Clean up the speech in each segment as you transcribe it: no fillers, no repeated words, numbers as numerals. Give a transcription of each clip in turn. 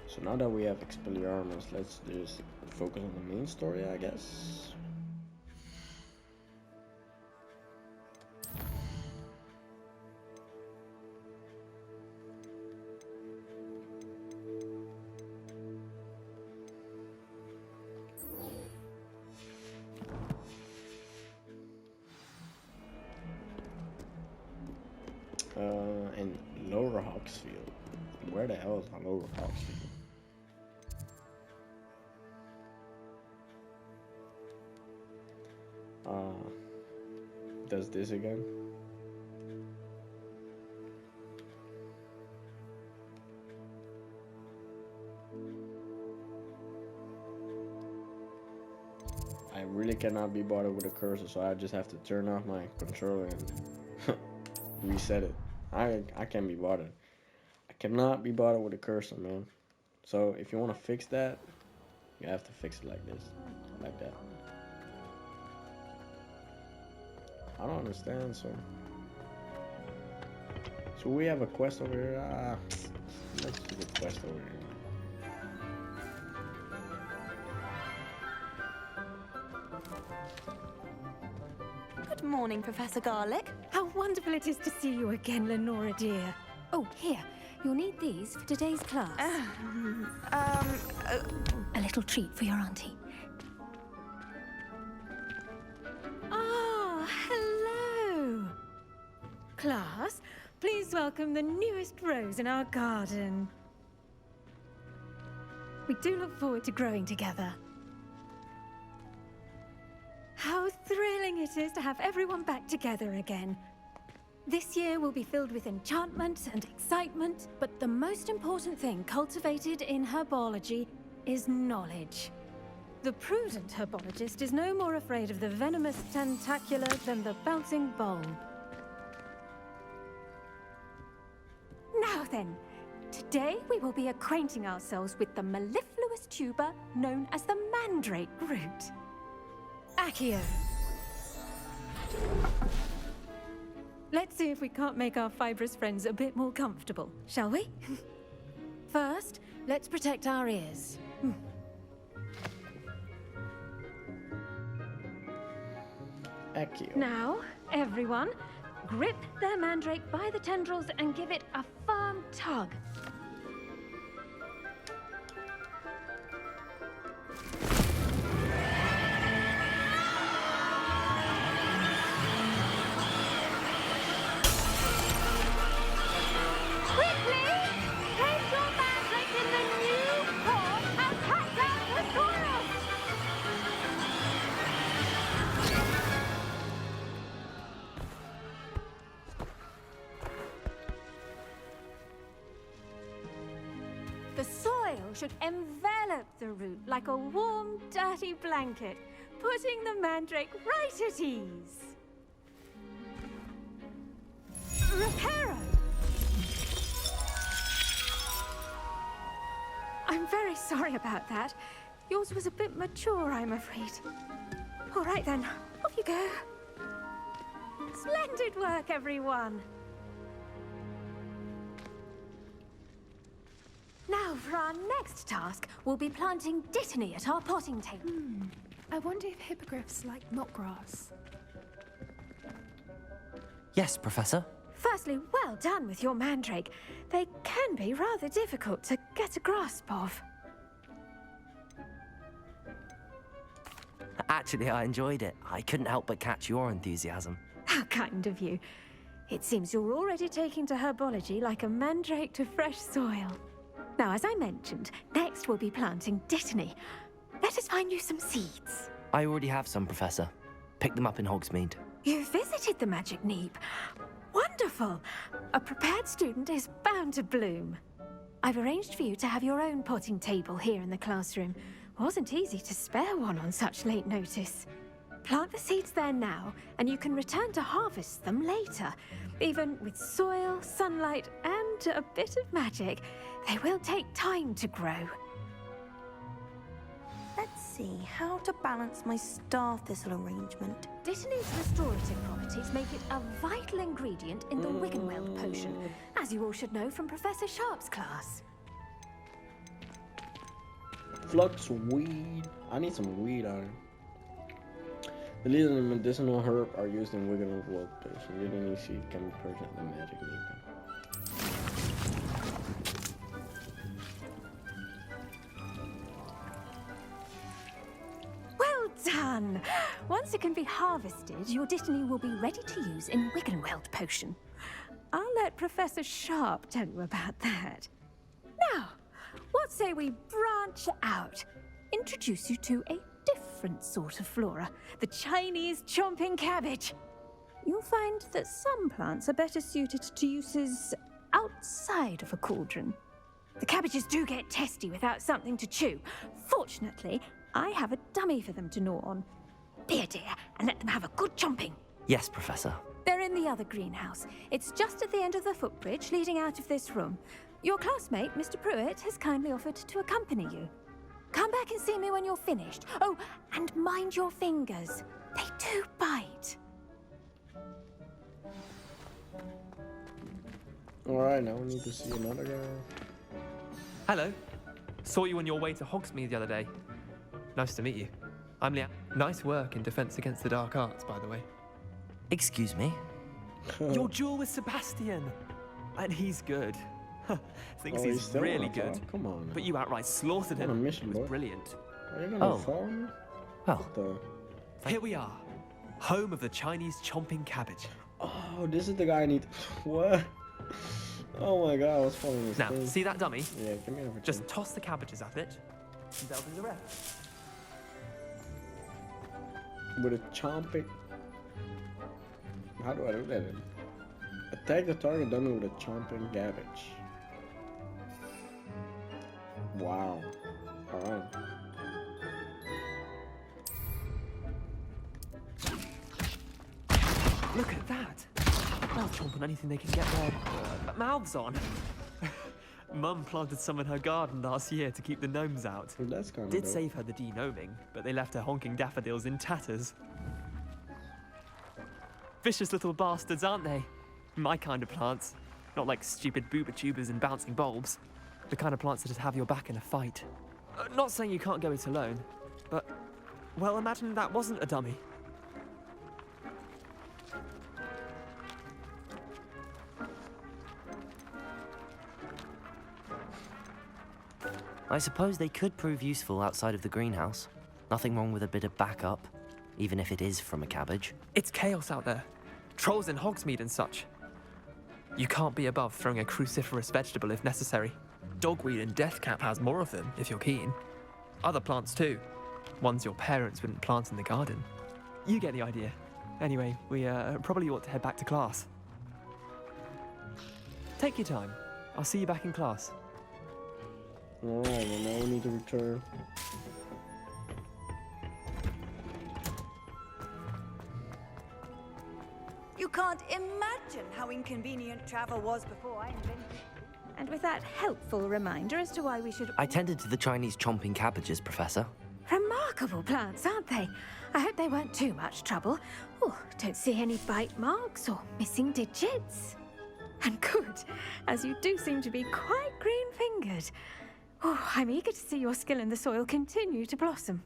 So now that we have Expelliarmus, let's just focus on the main story, I guess. In Lower Hawksfield. Where the hell is Lower Hawksfield? Does this again? I really cannot be bothered with a cursor, so I just have to turn off my controller and reset it. I can't be bothered. I cannot be bothered with a cursor, man. So if you want to fix that, you have to fix it like this, like that. I don't understand. So we have a quest over here. Let's do the quest over here. Good morning, Professor Garlick. How wonderful it is to see you again, Lenora dear. Oh, here, you'll need these for today's class. A little treat for your auntie. Ah, hello. Class, please welcome the newest rose in our garden. We do look forward to growing together. How thrilling it is to have everyone back together again. This year will be filled with enchantment and excitement, but the most important thing cultivated in herbology is knowledge. The prudent herbologist is no more afraid of the venomous tentacular than the bouncing bulb. Now then, today we will be acquainting ourselves with the mellifluous tuber known as the mandrake root. Accio. Let's see if we can't make our fibrous friends a bit more comfortable, shall we? First, let's protect our ears. Accio. Now, everyone, grip their mandrake by the tendrils and give it a firm tug. The soil should envelop the root like a warm, dirty blanket, putting the mandrake right at ease. Reparo! I'm very sorry about that. Yours was a bit mature, I'm afraid. All right then, off you go. Splendid work, everyone. Now, for our next task, we'll be planting dittany at our potting table. I wonder if hippogriffs like knotgrass. Yes, Professor. Firstly, well done with your mandrake. They can be rather difficult to get a grasp of. Actually, I enjoyed it. I couldn't help but catch your enthusiasm. How kind of you. It seems you're already taking to herbology like a mandrake to fresh soil. Now, as I mentioned, next we'll be planting dittany. Let us find you some seeds. I already have some, Professor. Picked them up in Hogsmeade. You visited the Magic Neep. Wonderful! A prepared student is bound to bloom. I've arranged for you to have your own potting table here in the classroom. Wasn't easy to spare one on such late notice. Plant the seeds there now, and you can return to harvest them later. Even with soil, sunlight, and a bit of magic, they will take time to grow. Let's see how to balance my star thistle arrangement. Dittany's restorative properties make it a vital ingredient in the Wiggenweld potion, as you all should know from Professor Sharp's class. Flux weed. I need some weed out here. The leaves and medicinal herb are used in Wigan world potion. Getting any seed can be purchased at the magic needle. Well done! Once it can be harvested, your dittany will be ready to use in Wiggenweld potion. I'll let Professor Sharp tell you about that. Now, what say we branch out? Introduce you to a different sort of flora, the Chinese chomping cabbage. You'll find that some plants are better suited to uses outside of a cauldron. The cabbages do get testy without something to chew. Fortunately, I have a dummy for them to gnaw on. Be a dear and let them have a good chomping. Yes, Professor. They're in the other greenhouse. It's just at the end of the footbridge leading out of this room. Your classmate, Mr. Pruitt, has kindly offered to accompany you. Come back and see me when you're finished. Oh, and mind your fingers. They do bite. Alright, now we need to see another guy. Hello. Saw you on your way to Hogsmeade the other day. Nice to meet you. I'm Liam. Nice work in Defense Against the Dark Arts, by the way. Excuse me? Your duel with Sebastian! And he's good. Thinks you he's still really wanna good. talk? Come on. But you outright slaughtered On a him. mission, It was boy. brilliant. Are you gonna Oh. follow me? Well, What the? Here we are. Home of the Chinese chomping cabbage. Oh, this is the guy I need. What? Oh my god, I was following this Now, thing. see that dummy? Yeah, give me everything. Just toss the cabbages at it. And that'll do the rest. with a chomping. How do I do that? Then? Attack the target dummy with a chomping cabbage. Wow. Alright. Look at that. They'll chomp on anything they can get their mouths on. Mum planted some in her garden last year to keep the gnomes out. Well, that's kind of Did save her the de-gnoming, but they left her honking daffodils in tatters. Vicious little bastards, aren't they? My kind of plants. Not like stupid booba tubers and bouncing bulbs. The kind of plants that just have your back in a fight. Not saying you can't go it alone, but, well, imagine that wasn't a dummy. I suppose they could prove useful outside of the greenhouse. Nothing wrong with a bit of backup, even if it is from a cabbage. It's chaos out there. Trolls in Hogsmeade and such. You can't be above throwing a cruciferous vegetable if necessary. Dogweed and deathcap has more of them, if you're keen. Other plants too. Ones your parents wouldn't plant in the garden. You get the idea. Anyway, we probably ought to head back to class. Take your time. I'll see you back in class. Alright, well now we need to return. You can't imagine how inconvenient travel was before I invented it. And with that helpful reminder as to why we should... I tended to the Chinese chomping cabbages, Professor. Remarkable plants, aren't they? I hope they weren't too much trouble. Oh, don't see any bite marks or missing digits. And good, as you do seem to be quite green-fingered. Oh, I'm eager to see your skill in the soil continue to blossom.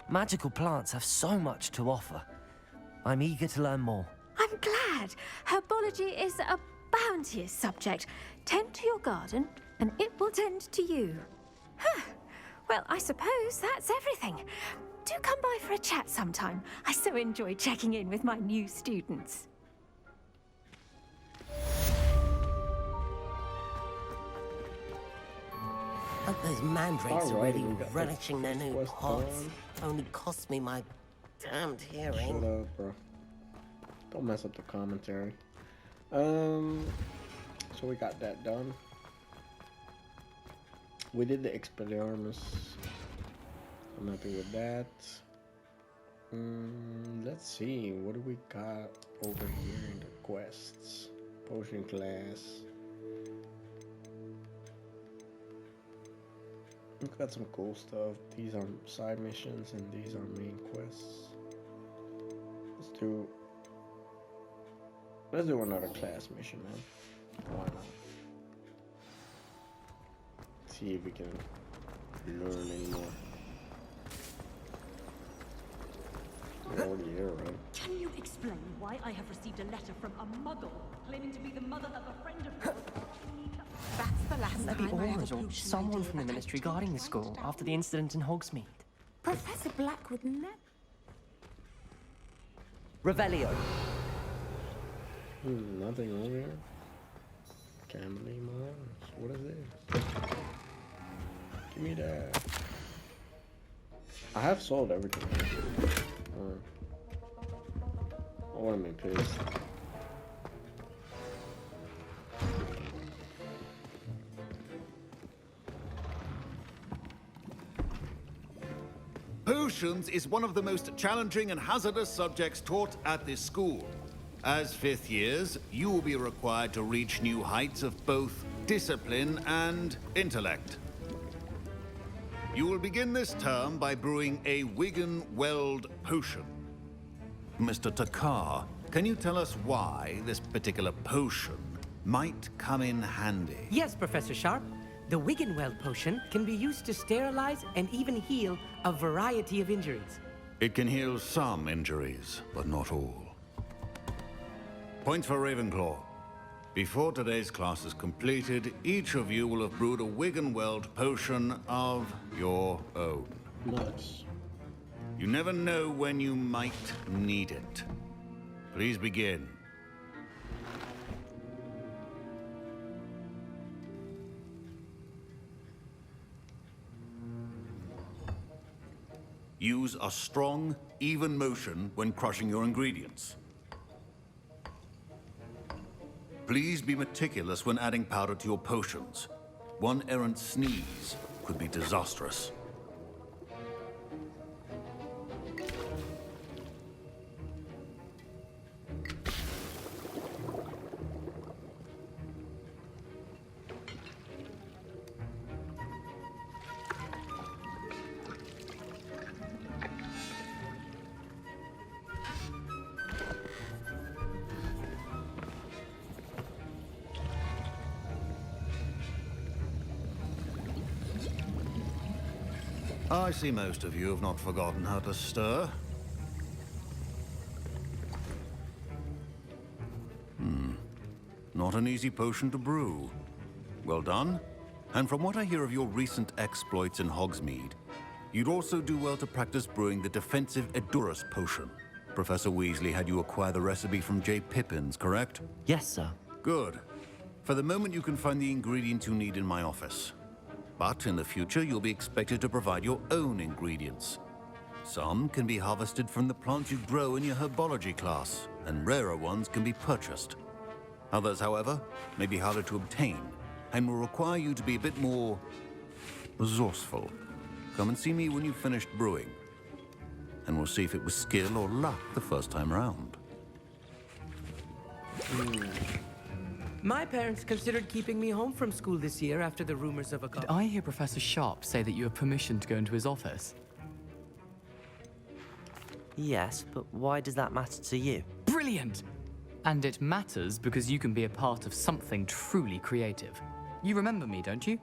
Magical plants have so much to offer. I'm eager to learn more. I'm glad. Herbology is a bounteous subject. Tend to your garden, and it will tend to you. Huh. Well, I suppose that's everything. Do come by for a chat sometime. I so enjoy checking in with my new students. Hope those mandrakes are Alright, really we got the relishing their new quest pots. done. Only cost me my damned Shut hearing. up, bro. Don't mess up the commentary. So we got that done. We did the Expelliarmus. I'm happy with that. Let's see, what do we got over here in the quests? Potion class. We've got some cool stuff. These are side missions and these are main quests. Let's do Let's do another class mission, man. Why not? See if we can learn any more. We're already here, right? Can you explain why I have received a letter from a muggle claiming to be the mother of a friend of yours? That's the last Maybe time I Aurors ever or poached an someone idea from the that I ministry totally guarding the school wiped after out. the incident in Hogsmeade. Professor Black would never. Revelio. Nothing wrong here. Gambling mines. What is this? Give me that. I have sold everything. I want to be pissed. Potions is one of the most challenging and hazardous subjects taught at this school. As fifth years, you will be required to reach new heights of both discipline and intellect. You will begin this term by brewing a Wigan-Weld potion. Mr. Takar, can you tell us why this particular potion might come in handy? Yes, Professor Sharp. The Wiggenweld potion can be used to sterilize and even heal a variety of injuries. It can heal some injuries, but not all. Points for Ravenclaw. Before today's class is completed, each of you will have brewed a Wiggenweld potion of your own. Nice. You never know when you might need it. Please begin. Use a strong, even motion when crushing your ingredients. Please be meticulous when adding powder to your potions. One errant sneeze could be disastrous. I see most of you have not forgotten how to stir. Not an easy potion to brew. Well done. And from what I hear of your recent exploits in Hogsmeade, you'd also do well to practice brewing the defensive Edurus potion. Professor Weasley had you acquire the recipe from J. Pippins, correct? Yes, sir. Good. For the moment, you can find the ingredients you need in my office. But in the future, you'll be expected to provide your own ingredients. Some can be harvested from the plants you grow in your herbology class, and rarer ones can be purchased. Others, however, may be harder to obtain, and will require you to be a bit more resourceful. Come and see me when you've finished brewing, and we'll see if it was skill or luck the first time round. My parents considered keeping me home from school this year after the rumors of a... Did I hear Professor Sharp say that you have permission to go into his office? Yes, but why does that matter to you? Brilliant! And it matters because you can be a part of something truly creative. You remember me, don't you?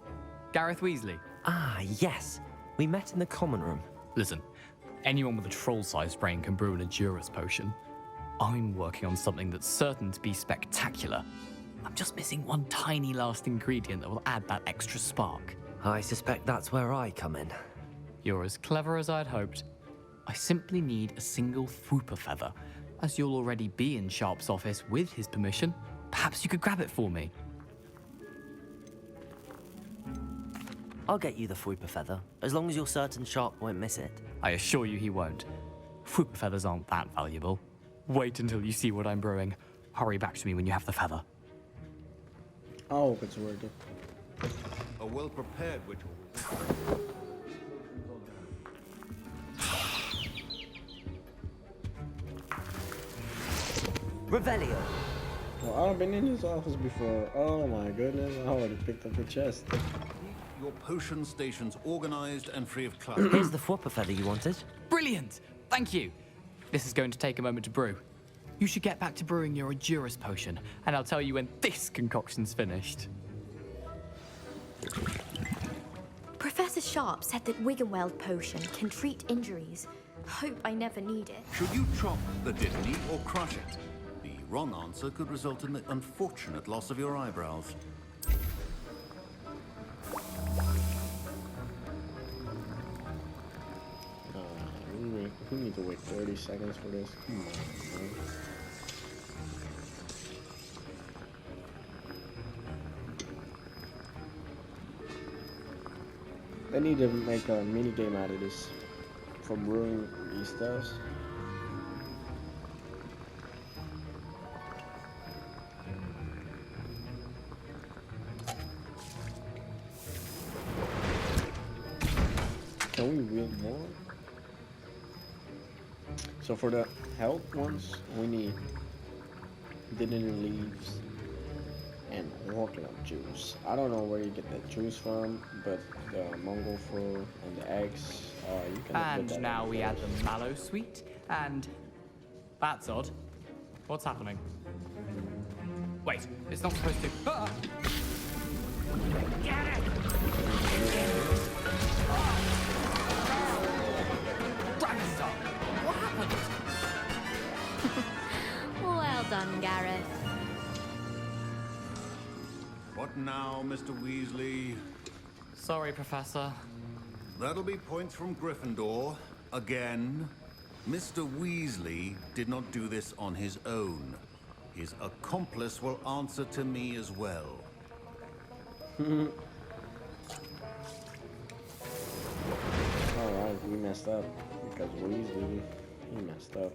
Gareth Weasley. Ah, yes. We met in the common room. Listen, anyone with a troll-sized brain can brew an Edurus potion. I'm working on something that's certain to be spectacular. I'm just missing one tiny last ingredient that will add that extra spark. I suspect that's where I come in. You're as clever as I'd hoped. I simply need a single Fwooper feather. As you'll already be in Sharp's office with his permission, perhaps you could grab it for me. I'll get you the Fwooper feather, as long as you're certain Sharp won't miss it. I assure you he won't. Fwooper feathers aren't that valuable. Wait until you see what I'm brewing. Hurry back to me when you have the feather. I hope it's worth it. A well-prepared witch. Revelio. Well, I've been in his office before. Oh my goodness, I already picked up the chest. Your potion stations organized and free of clutter. Here's the Fwooper feather you wanted. Brilliant! Thank you. This is going to take a moment to brew. You should get back to brewing your Edurus potion, and I'll tell you when this concoction's finished. Professor Sharp said that Wiggenweld potion can treat injuries. Hope I never need it. Should you chop the diddly or crush it? The wrong answer could result in the unfortunate loss of your eyebrows. We need to wait 30 seconds for this. Come on, man. They need to make a mini game out of this for brewing these stuffs. Can we build more? So for the health ones, we need dinner leaves and orchid juice. I don't know where you get that juice from, but the Mongol fur and the eggs, you can put that. And now we add the mallow sweet, and that's odd. What's happening? Wait, it's not supposed to. Ah! Get it! Dragonstone, what happened? Well done, Gareth. What now, Mr. Weasley? Sorry, Professor. That'll be points from Gryffindor. Again. Mr. Weasley did not do this on his own. His accomplice will answer to me as well. Alright, we messed up. Because Weasley, he messed up.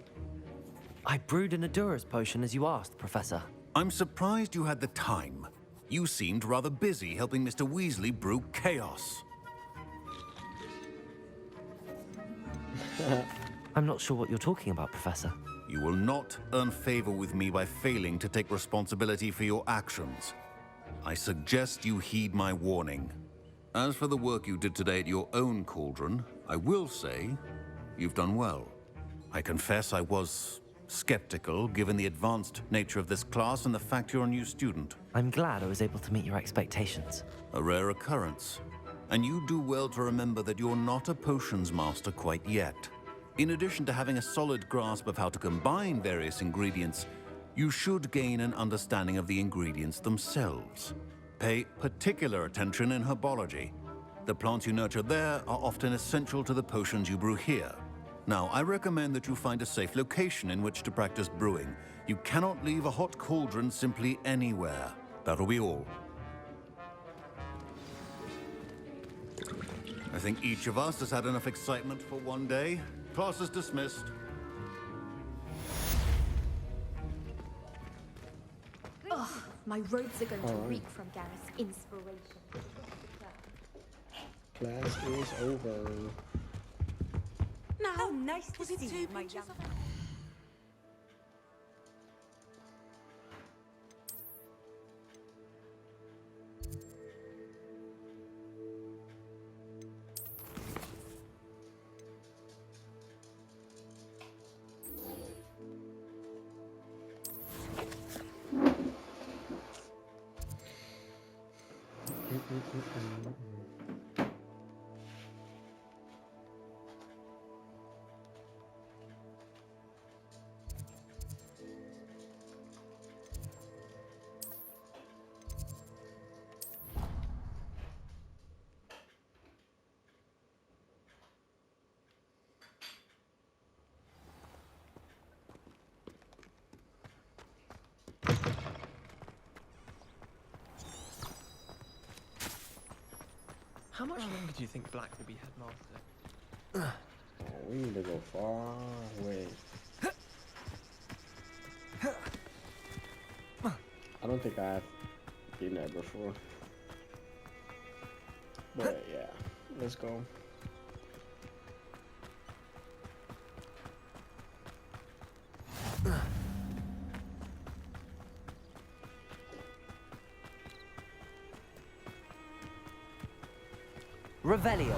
I brewed an Edurus potion as you asked, Professor. I'm surprised you had the time. You seemed rather busy helping Mr. Weasley brew chaos. I'm not sure what you're talking about, Professor. You will not earn favor with me by failing to take responsibility for your actions. I suggest you heed my warning. As for the work you did today at your own cauldron, I will say you've done well. I confess I was skeptical, given the advanced nature of this class and the fact you're a new student. I'm glad I was able to meet your expectations. A rare occurrence. And you do well to remember that you're not a potions master quite yet. In addition to having a solid grasp of how to combine various ingredients, you should gain an understanding of the ingredients themselves. Pay particular attention in herbology. The plants you nurture there are often essential to the potions you brew here. Now, I recommend that you find a safe location in which to practice brewing. You cannot leave a hot cauldron simply anywhere. That'll be all. I think each of us has had enough excitement for one day. Class is dismissed. Ugh, my robes are going to reek from Gareth's inspiration. Class is over. How nice to see you, my young. How much longer do you think Black will be headmaster? Oh, we need to go far away. I don't think I've been there before. But yeah, let's go. Revelio.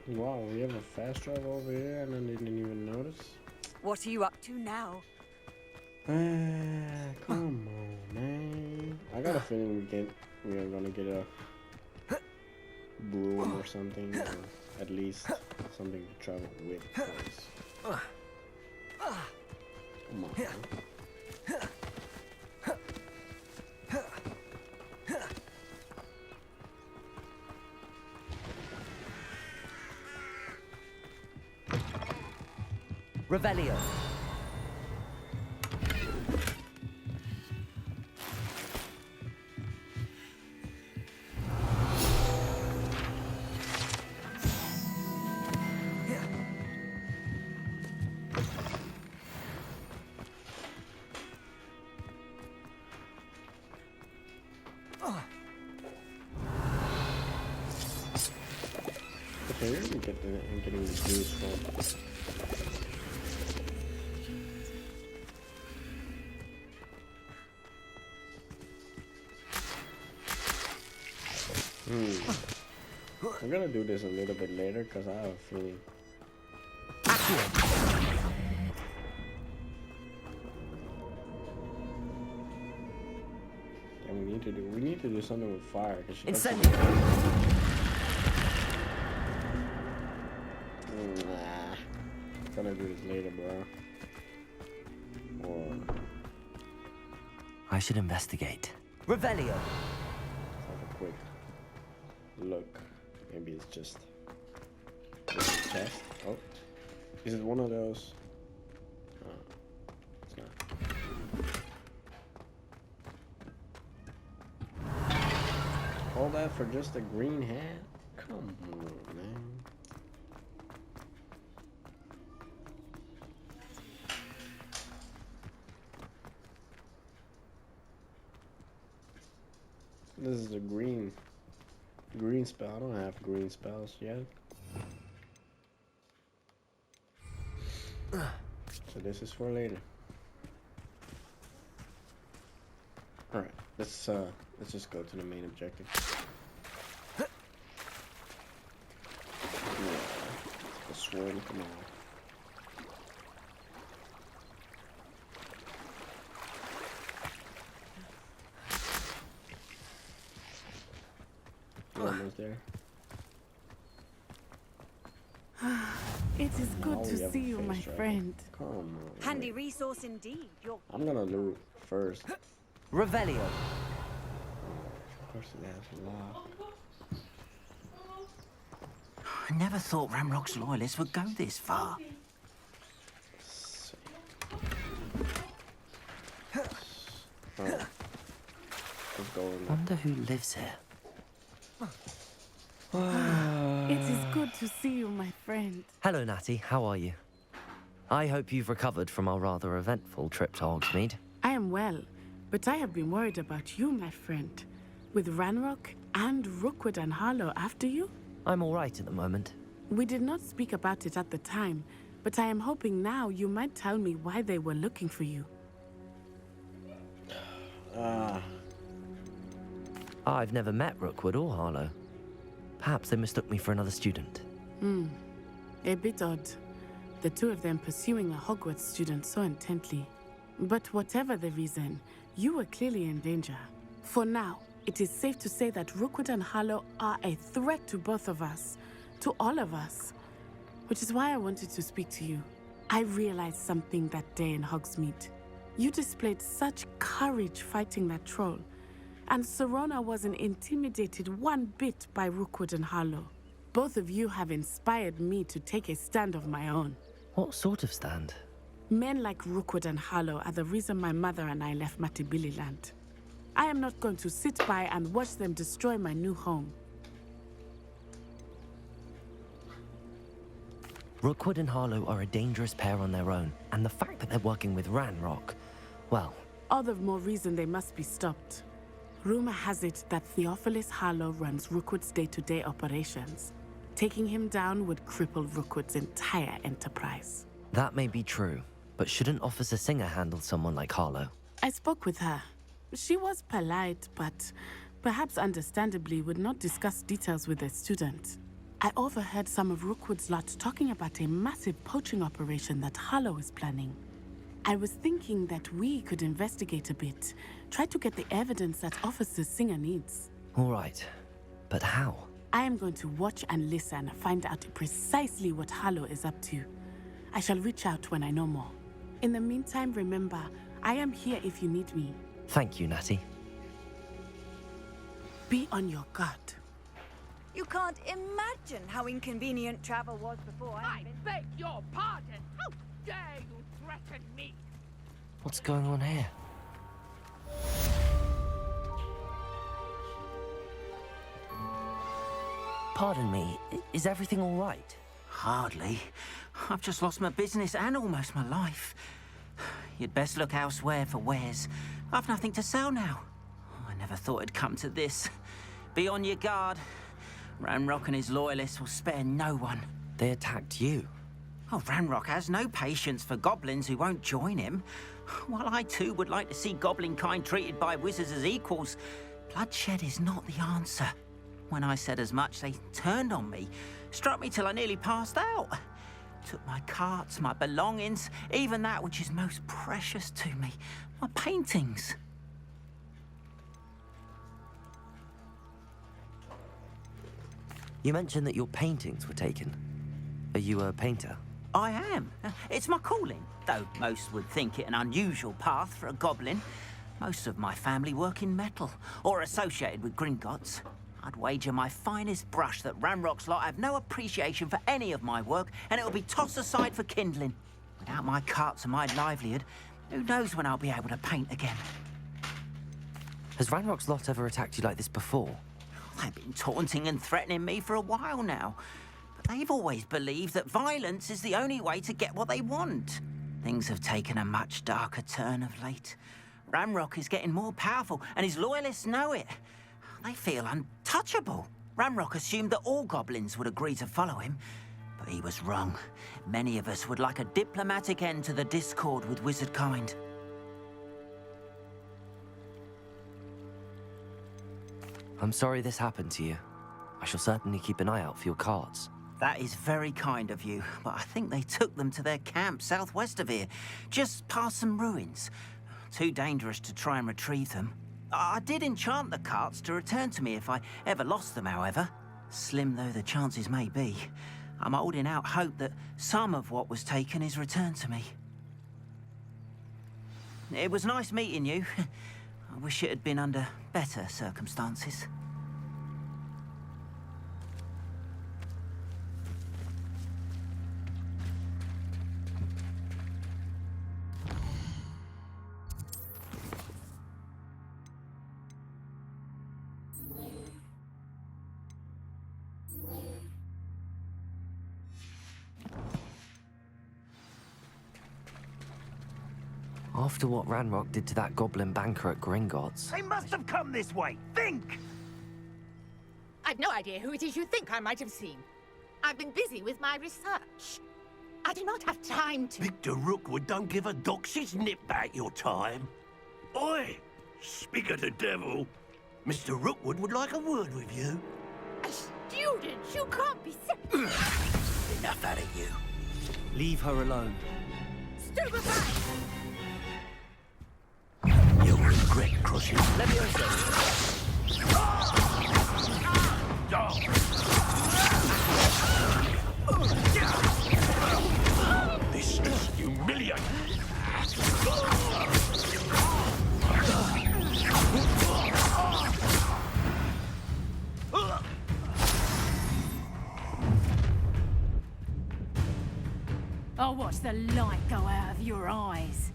Wow, we have a fast travel over here and I didn't even notice. What are you up to now? Come on, man. I got a feeling we are gonna get a broom or something, or at least something to travel with. Come on. Man. Revelio. Okay, where are we getting the juice from? I'm gonna do this a little bit later because I have a feeling. And we need to do something with fire. Incendio. Nah, gonna do this later, bro. Or I should investigate. Revelio. have a quick look. Maybe it's just a chest. Oh, is it one of those? It's not. All that for just a green hat? Come on, man. This is a green spell. I don't have green spells yet. So this is for later. Alright, let's just go to the main objective. Yeah, the sword, come on. Almost there. It is good to see you, my friend. Come on. Handy resource indeed. I'm gonna loot first. Revelio. Of course it has a lot. I never thought Ramrock's loyalists would go this far. Alright. Let's go in there. Wonder who lives here. It is good to see you, my friend. Hello, Natty. How are you? I hope you've recovered from our rather eventful trip to Hogsmeade. I am well, but I have been worried about you, my friend. With Ranrock and Rookwood and Harlow after you? I'm all right at the moment. We did not speak about it at the time, but I am hoping now you might tell me why they were looking for you. I've never met Rookwood or Harlow. Perhaps they mistook me for another student. A bit odd. The two of them pursuing a Hogwarts student so intently. But whatever the reason, you were clearly in danger. For now, it is safe to say that Rookwood and Harlow are a threat to both of us. To all of us. Which is why I wanted to speak to you. I realized something that day in Hogsmeade. You displayed such courage fighting that troll. And Serona wasn't intimidated one bit by Rookwood and Harlow. Both of you have inspired me to take a stand of my own. What sort of stand? Men like Rookwood and Harlow are the reason my mother and I left Matibili land. I am not going to sit by and watch them destroy my new home. Rookwood and Harlow are a dangerous pair on their own, and the fact that they're working with Ranrock, well... All the more reason they must be stopped. Rumor has it that Theophilus Harlow runs Rookwood's day-to-day operations. Taking him down would cripple Rookwood's entire enterprise. That may be true, but shouldn't Officer Singer handle someone like Harlow? I spoke with her. She was polite, but perhaps understandably would not discuss details with a student. I overheard some of Rookwood's lot talking about a massive poaching operation that Harlow is planning. I was thinking that we could investigate a bit, try to get the evidence that Officer Singer needs. All right, but how? I am going to watch and listen, find out precisely what Harlow is up to. I shall reach out when I know more. In the meantime, remember, I am here if you need me. Thank you, Natty. Be on your guard. You can't imagine how inconvenient travel was before. I beg your pardon. How dare you threaten me? What's going on here? Pardon me, is everything all right? Hardly. I've just lost my business and almost my life. You'd best look elsewhere for wares. I've nothing to sell now. I never thought it'd come to this. Be on your guard. Ranrock and his loyalists will spare no one. They attacked you? Oh, Ranrock has no patience for goblins who won't join him. While I too would like to see goblin kind treated by wizards as equals, bloodshed is not the answer. When I said as much, they turned on me, struck me till I nearly passed out. Took my carts, my belongings, even that which is most precious to me, my paintings. You mentioned that your paintings were taken. Are you a painter? I am. It's my calling, though most would think it an unusual path for a goblin. Most of my family work in metal, or associated with Gringotts. I'd wager my finest brush that Ranrock's lot have no appreciation for any of my work, and it'll be tossed aside for kindling. Without my carts and my livelihood, who knows when I'll be able to paint again. Has Ranrock's lot ever attacked you like this before? They've been taunting and threatening me for a while now. But they've always believed that violence is the only way to get what they want. Things have taken a much darker turn of late. Ranrock is getting more powerful, and his loyalists know it. They feel untouchable. Ranrock assumed that all goblins would agree to follow him, but he was wrong. Many of us would like a diplomatic end to the discord with wizard kind. I'm sorry this happened to you. I shall certainly keep an eye out for your carts. That is very kind of you, but I think they took them to their camp southwest of here, just past some ruins. Too dangerous to try and retrieve them. I did enchant the carts to return to me if I ever lost them, however. Slim though the chances may be, I'm holding out hope that some of what was taken is returned to me. It was nice meeting you. I wish it had been under better circumstances. After what Ranrock did to that goblin banker at Gringotts... They must have come this way! Think! I've no idea who it is you think I might have seen. I've been busy with my research. I do not have time to... Victor Rookwood don't give a doxy's nip back your time. Oi! Speak of the devil. Mr. Rookwood would like a word with you. A student? You can't be Enough out of you. Leave her alone. Stupefy! You'll regret crossing. Leviosa! This is humiliating. I'll watch the light go out of your eyes.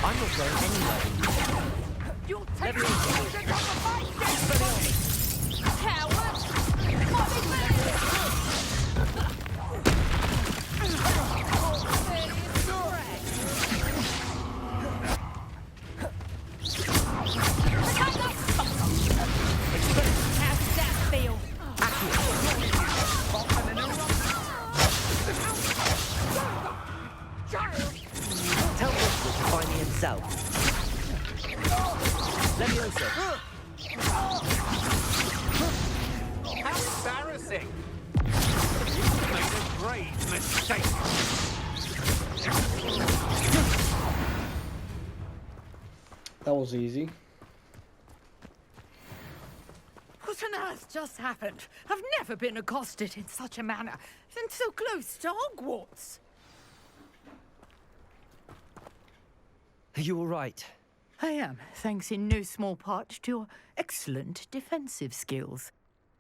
I'm not going anywhere. You'll take embarrassing. You made a grave mistake. That was easy. What on earth just happened? I've never been accosted in such a manner, and so close to Hogwarts. Are you all right? I am, thanks in no small part to your excellent defensive skills.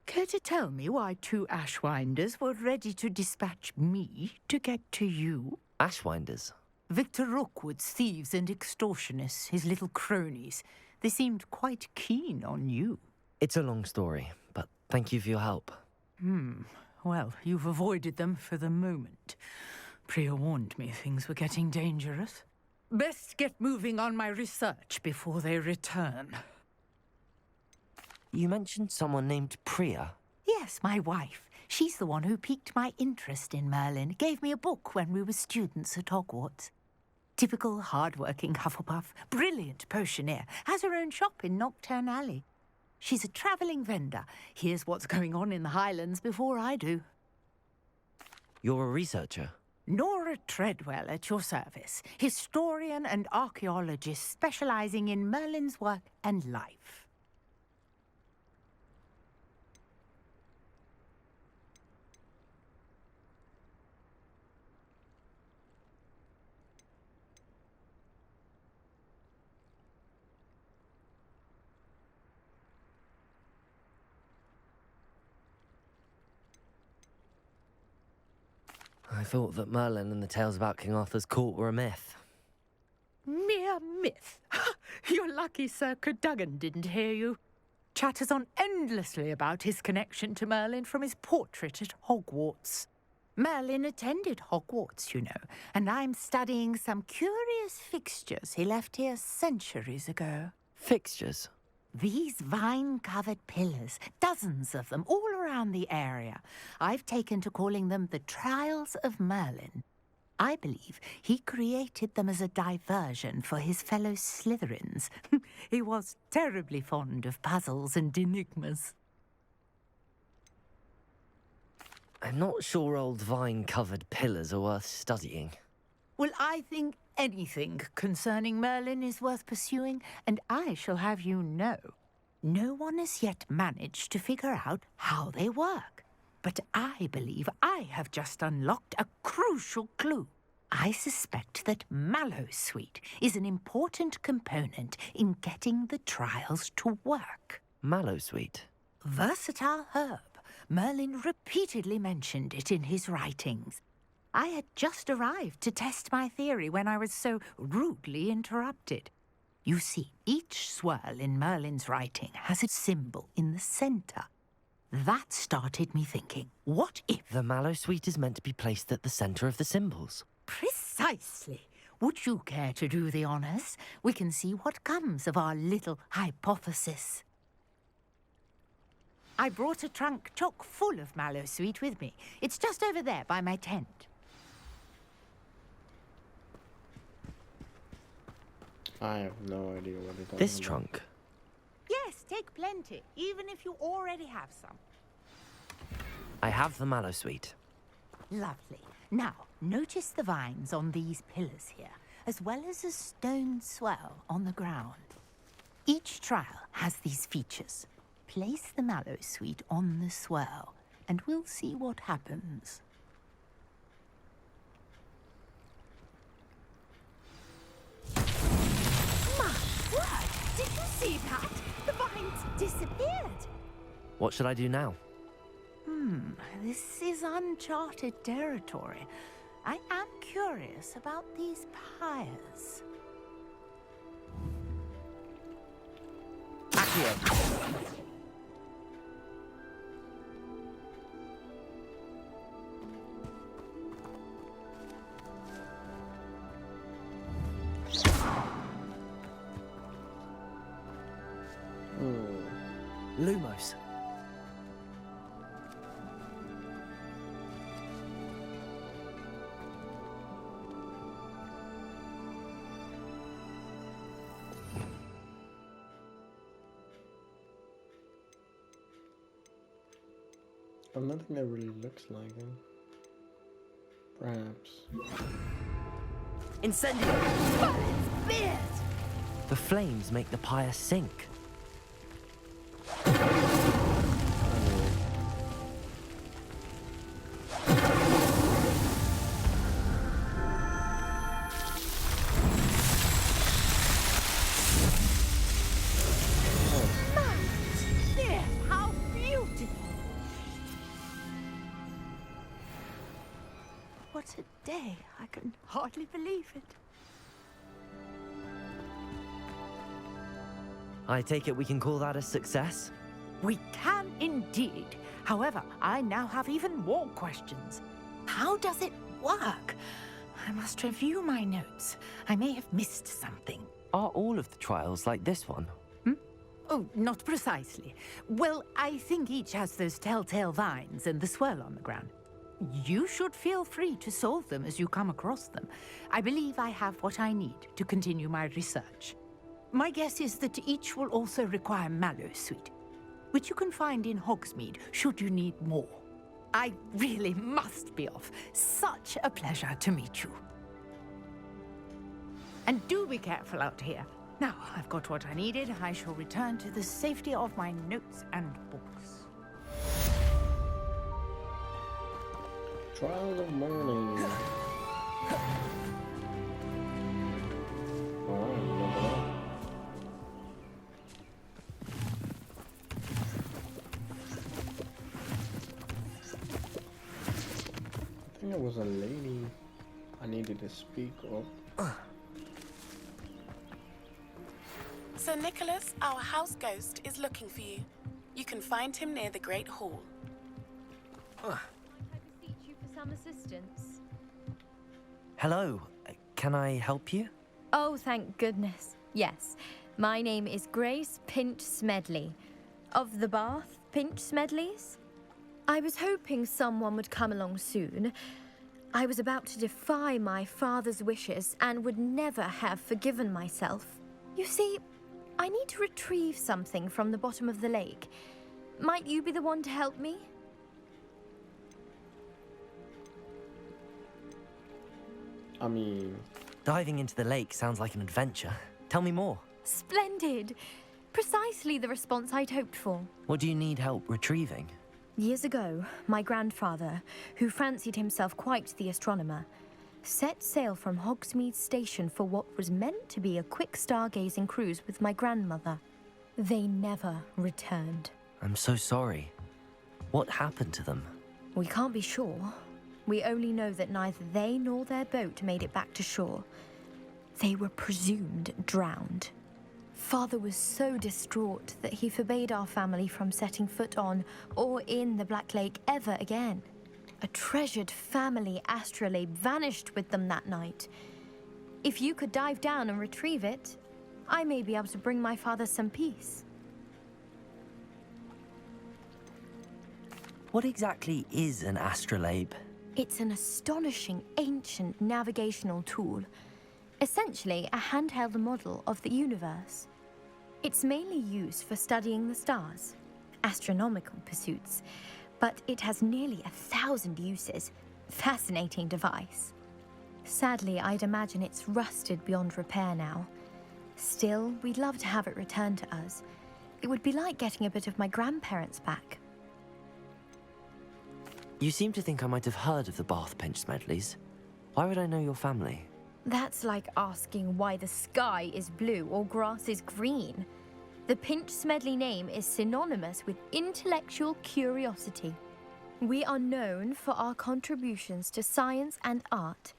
Care to tell me why 2 Ashwinders were ready to dispatch me to get to you? Ashwinders? Victor Rookwood's thieves and extortionists, his little cronies. They seemed quite keen on you. It's a long story, but thank you for your help. Well, you've avoided them for the moment. Priya warned me things were getting dangerous. Best get moving on my research before they return. You mentioned someone named Priya? Yes, my wife. She's the one who piqued my interest in Merlin. Gave me a book when we were students at Hogwarts. Typical hard-working Hufflepuff, brilliant potioneer, has her own shop in Knockturn Alley. She's a travelling vendor. Hears what's going on in the Highlands before I do. You're a researcher? Nora Treadwell at your service, historian and archaeologist specialising in Merlin's work and life. I thought that Merlin and the tales about King Arthur's court were a myth. Mere myth. You're lucky Sir Cadogan didn't hear you. Chatters on endlessly about his connection to Merlin from his portrait at Hogwarts. Merlin attended Hogwarts, you know, and I'm studying some curious fixtures he left here centuries ago. Fixtures? These vine-covered pillars, dozens of them, all around the area. I've taken to calling them the Trials of Merlin. I believe he created them as a diversion for his fellow Slytherins. He was terribly fond of puzzles and enigmas. I'm not sure old vine-covered pillars are worth studying. Well, I think anything concerning Merlin is worth pursuing, and I shall have you know, no one has yet managed to figure out how they work. But I believe I have just unlocked a crucial clue. I suspect that Mallowsweet is an important component in getting the trials to work. Mallowsweet? Versatile herb. Merlin repeatedly mentioned it in his writings. I had just arrived to test my theory when I was so rudely interrupted. You see, each swirl in Merlin's writing has a symbol in the centre. That started me thinking, what if... The Mallowsweet is meant to be placed at the centre of the symbols. Precisely. Would you care to do the honours? We can see what comes of our little hypothesis. I brought a trunk chock full of Mallowsweet with me. It's just over there by my tent. I have no idea what it is. This trunk? Yes, take plenty, even if you already have some. I have the Mallowsweet. Lovely. Now, notice the vines on these pillars here, as well as a stone swell on the ground. Each trial has these features. Place the Mallowsweet on the swirl, and we'll see what happens. My word! Did you see that? The vines disappeared! What should I do now? This is uncharted territory. I am curious about these pyres. Accio! Lumos. But nothing that really looks like him. Perhaps. Incendio! The flames make the pyre sink. How beautiful! What a day. I can hardly believe it. I take it we can call that a success? We can indeed. However, I now have even more questions. How does it work? I must review my notes. I may have missed something. Are all of the trials like this one? Oh, not precisely. Well, I think each has those telltale vines and the swirl on the ground. You should feel free to solve them as you come across them. I believe I have what I need to continue my research. My guess is that each will also require mallow sweet, which you can find in Hogsmeade should you need more. I really must be off. Such a pleasure to meet you. And do be careful out here. Now I've got what I needed. I shall return to the safety of my notes and books. Trials of Merlin. I think it was a lady I needed to speak of. Sir Nicholas, our house ghost, is looking for you. You can find him near the Great Hall. I beseech you for some assistance. Hello, can I help you? Oh, thank goodness. Yes, my name is Grace Pinch Smedley, of the Bath Pinch Smedleys. I was hoping someone would come along soon. I was about to defy my father's wishes and would never have forgiven myself. You see, I need to retrieve something from the bottom of the lake. Might you be the one to help me? I mean... Diving into the lake sounds like an adventure. Tell me more. Splendid! Precisely the response I'd hoped for. What do you need help retrieving? Years ago, my grandfather, who fancied himself quite the astronomer, set sail from Hogsmeade Station for what was meant to be a quick stargazing cruise with my grandmother. They never returned. I'm so sorry. What happened to them? We can't be sure. We only know that neither they nor their boat made it back to shore. They were presumed drowned. Father was so distraught that he forbade our family from setting foot on or in the Black Lake ever again. A treasured family astrolabe vanished with them that night. If you could dive down and retrieve it, I may be able to bring my father some peace. What exactly is an astrolabe? It's an astonishing ancient navigational tool. Essentially, a handheld model of the universe. It's mainly used for studying the stars, astronomical pursuits, but it has nearly 1,000 uses. Fascinating device. Sadly, I'd imagine it's rusted beyond repair now. Still, we'd love to have it returned to us. It would be like getting a bit of my grandparents back. You seem to think I might have heard of the Bath Pinch Smedleys. Why would I know your family? That's like asking why the sky is blue or grass is green. The Pinch Smedley name is synonymous with intellectual curiosity. We are known for our contributions to science and art.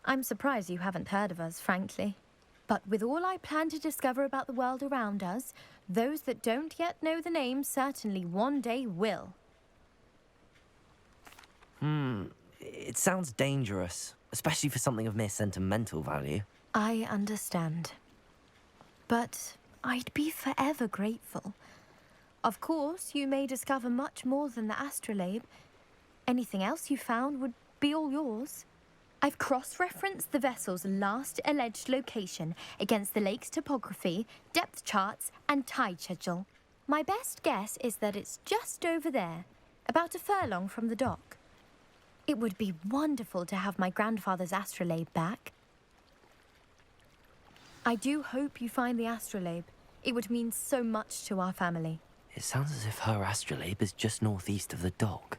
I'm surprised you haven't heard of us, frankly. But with all I plan to discover about the world around us, those that don't yet know the name certainly one day will. It sounds dangerous, especially for something of mere sentimental value. I understand. But I'd be forever grateful. Of course, you may discover much more than the astrolabe. Anything else you found would be all yours. I've cross-referenced the vessel's last alleged location against the lake's topography, depth charts, and tide schedule. My best guess is that it's just over there, about a furlong from the dock. It would be wonderful to have my grandfather's astrolabe back. I do hope you find the astrolabe. It would mean so much to our family. It sounds as if her astrolabe is just northeast of the dock.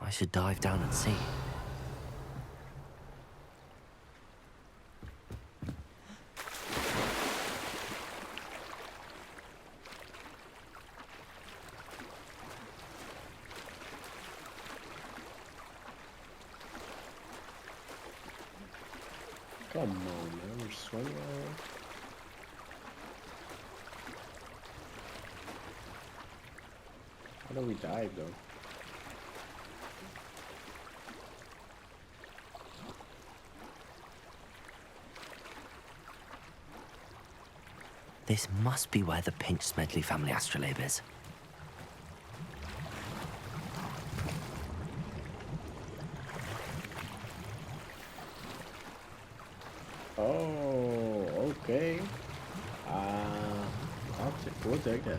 I should dive down and see. Come on, man, we're swimming around. How do we dive, though? This must be where the Pinch Smedley family astrolabe is. Oh, okay. We'll take that.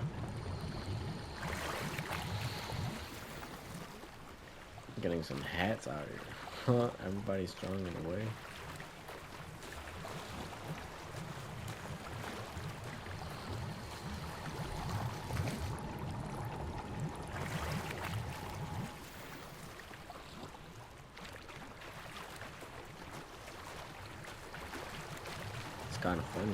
Getting some hats out here. Huh? Everybody's strong in a way. It's kind of funny.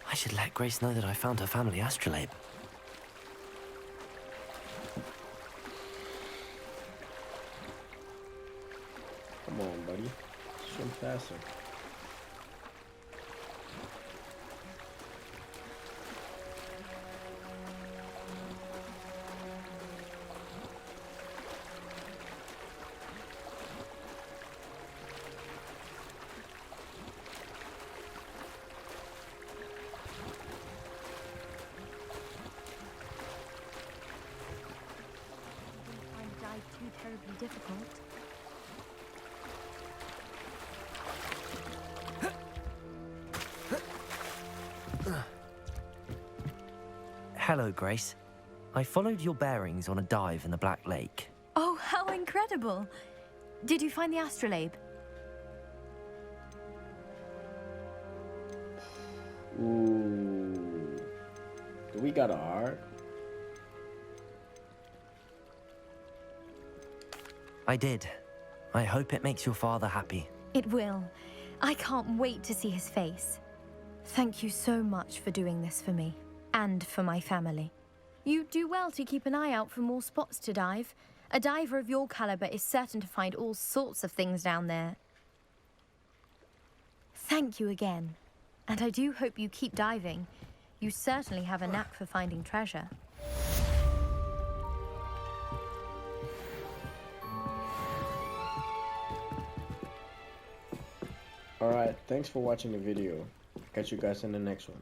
I should let Grace know that I found her family astrolabe. Come on, buddy. Swim faster. Too terribly difficult. Hello, Grace. I followed your bearings on a dive in the Black Lake. Oh, how incredible! Did you find the astrolabe? Ooh. Do we got a heart? I did. I hope it makes your father happy. It will. I can't wait to see his face. Thank you so much for doing this for me, and for my family. You do well to keep an eye out for more spots to dive. A diver of your caliber is certain to find all sorts of things down there. Thank you again. And I do hope you keep diving. You certainly have a knack for finding treasure. Alright, thanks for watching the video. Catch you guys in the next one.